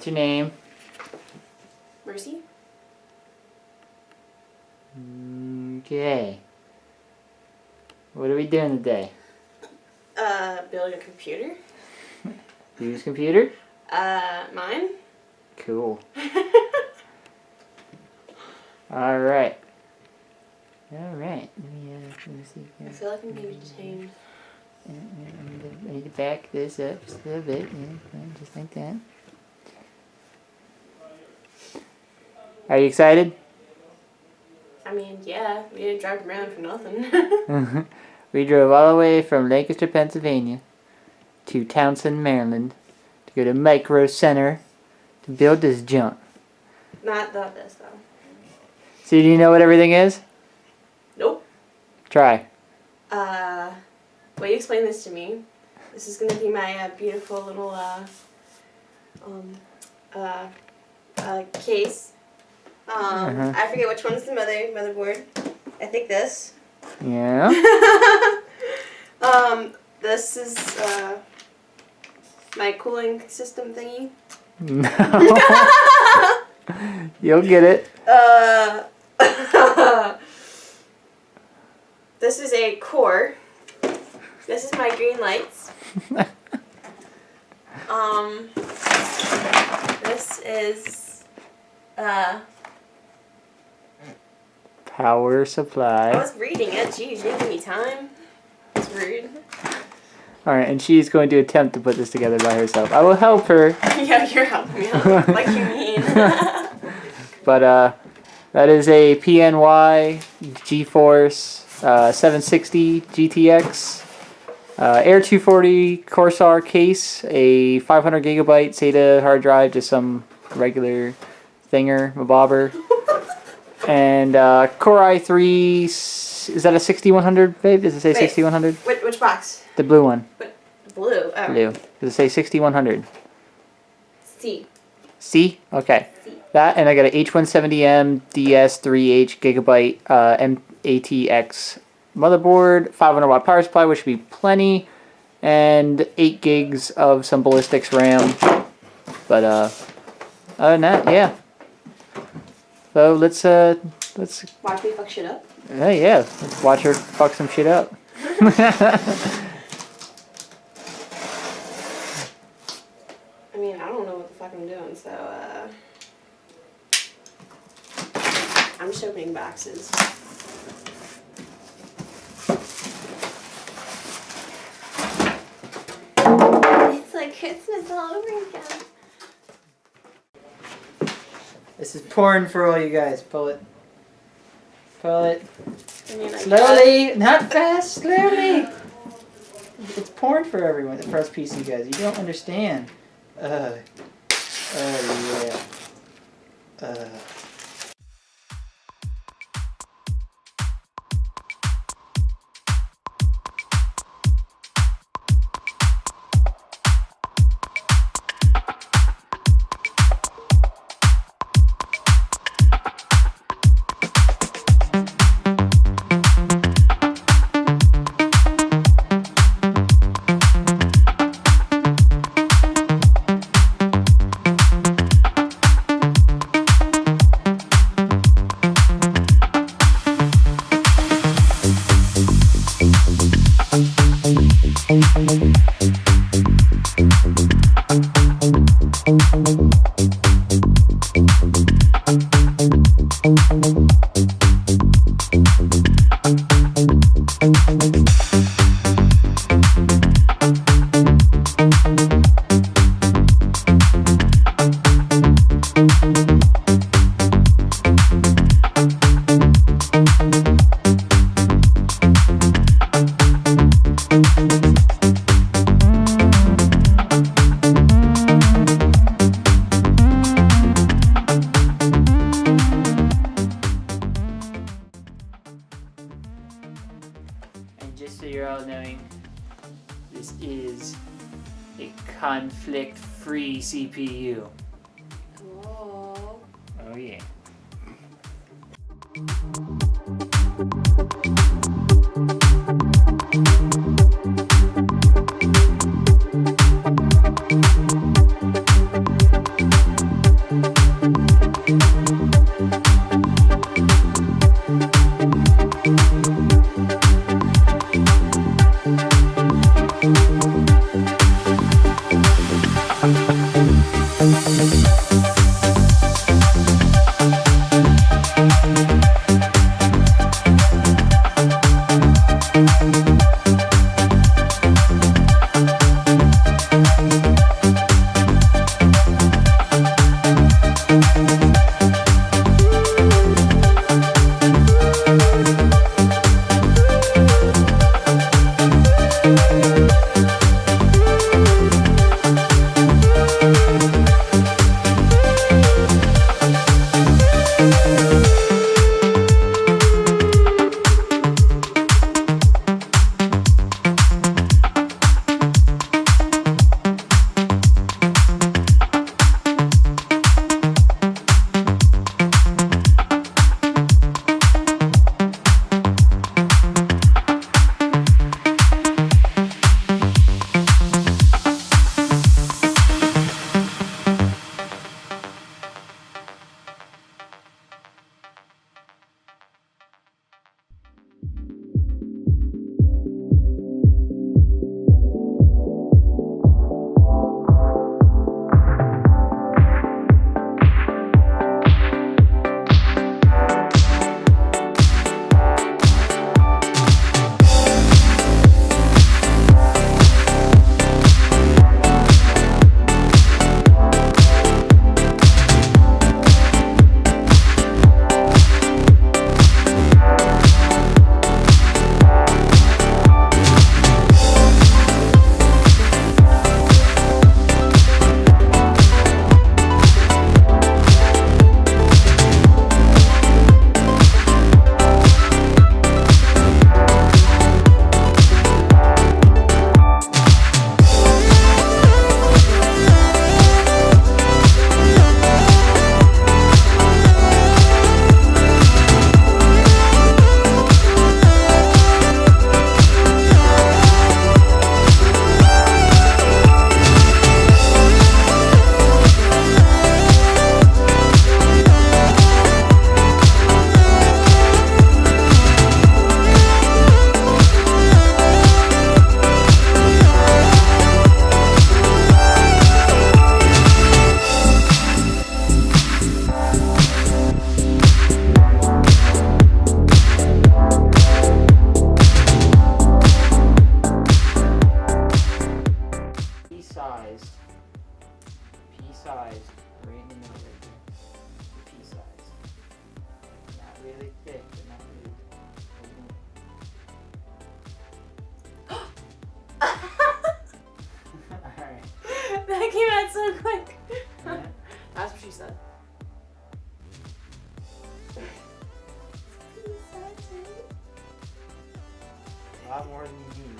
What's your name? Mercy. Okay. What are we doing today? Build a computer. Whose computer? Mine. Cool. Alright. Alright. Let me see I here. feel like I'm being detained. I need to back this up just a little bit. Yeah, just like that. Are you excited? I mean, yeah, we didn't drive around for nothing. We drove all the way from Lancaster, Pennsylvania to Townsend, Maryland to go to Micro Center to build this junk. Not this though. So do you know what everything is? Nope. Try. Will you explain this to me? This is gonna be my beautiful little case. I forget which one's the motherboard. I think this. Yeah. This is my cooling system thingy. No. You'll get it. This is a core. This is my green lights. This is Power I supply. was reading it. Jeez, you didn't give me time. It's rude. Alright, and she's going to attempt to put this together by herself. I will help her. Yeah, you're helping me out. Like you mean. But that is a PNY GeForce 760 GTX Air 240 Corsair case, a 500 gigabyte SATA hard drive, just some regular thinger, mabobber, and Core i3. Is that a 6100, babe? Does it say 6100? Which box? The blue one. Blue. Oh. Blue. Does it say 6100? C. C? Okay. C. That, and I got a H170M DS3H gigabyte ATX motherboard, 500 watt power supply, which should be plenty, and 8 gigs of some Ballistics RAM. But other than that, yeah. So let's Watch me fuck shit up. yeah, let's watch her fuck some shit up. I mean, I don't know what the fuck I'm doing, so I'm just opening boxes. It's like Christmas all over again. This is porn for all you guys. Pull it. Pull it. I mean, Slowly, not fast, slowly. It's porn for everyone, for us PC guys. You don't understand. Yeah. And just so you're all knowing, this is a conflict-free CPU. Oh. Oh yeah. lot more than you need.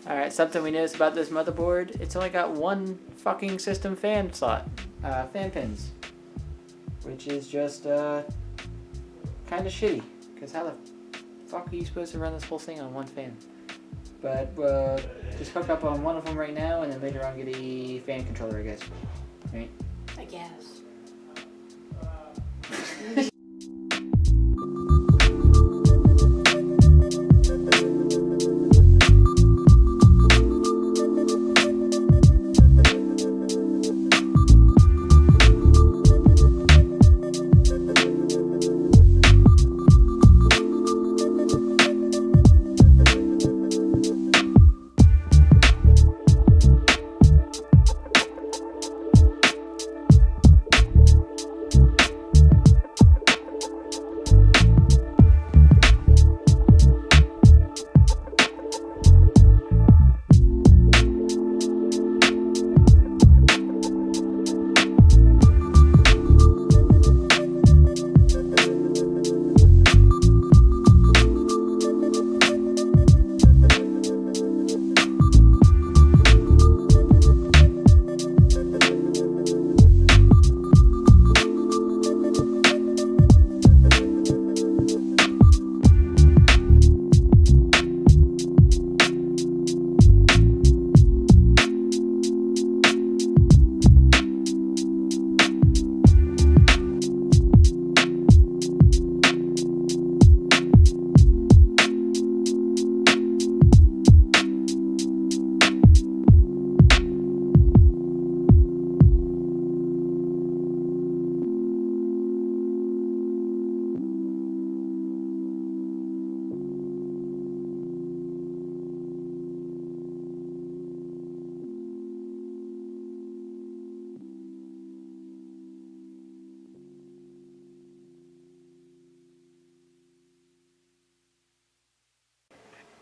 Alright, something we noticed about this motherboard, it's only got one fucking system fan slot, fan pins. Which is just, kind of shitty, because how the fuck are you supposed to run this whole thing on one fan? But, just hook up on one of them right now, and then later on get a fan controller, I guess. Right? I guess.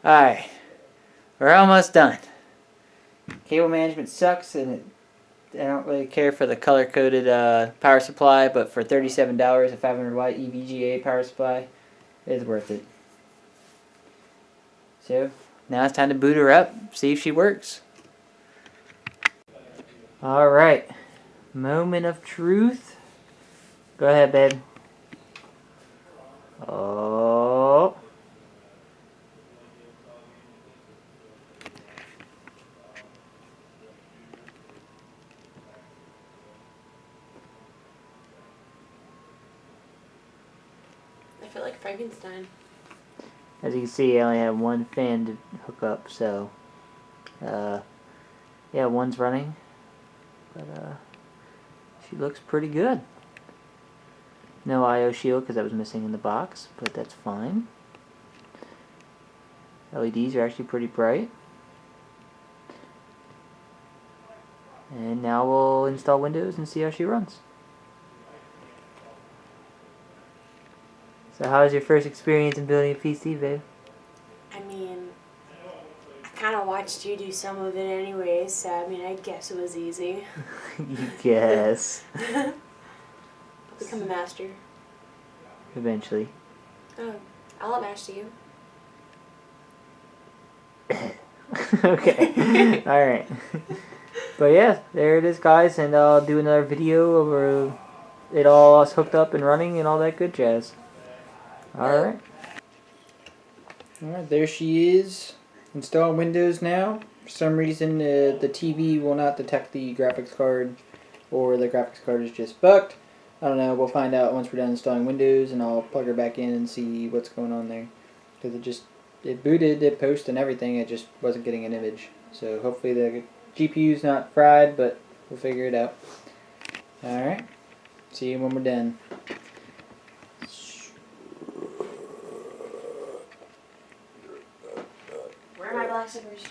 Alright, we're almost done. Cable management sucks, and I don't really care for the color-coded power supply, but for $37, a 500-watt EVGA power supply is worth it. So, now it's time to boot her up, see if she works. Alright, moment of truth. Go ahead, babe. Oh. I feel like Frankenstein. As you can see, I only have one fan to hook up, so yeah, one's running, but she looks pretty good. No IO shield because that was missing in the box, but that's fine. LEDs are actually pretty bright. And now we'll install Windows and see how she runs. So how was your first experience in building a PC, babe? I mean, I kind of watched you do some of it anyways, so I mean, I guess it was easy. You guess. I'll become a master. Eventually. Oh, I'll outmaster you. Okay. Alright. But yeah, there it is, guys, and I'll do another video of it all hooked up and running and all that good jazz. Alright. Alright, there she is. Install Windows now. For some reason, the TV will not detect the graphics card, or the graphics card is just bugged. I don't know, we'll find out once we're done installing Windows, and I'll plug her back in and see what's going on there. Because it booted, it posted and everything, it just wasn't getting an image. So hopefully the GPU's not fried, but we'll figure it out. Alright, see you when we're done. Where are my black zippers?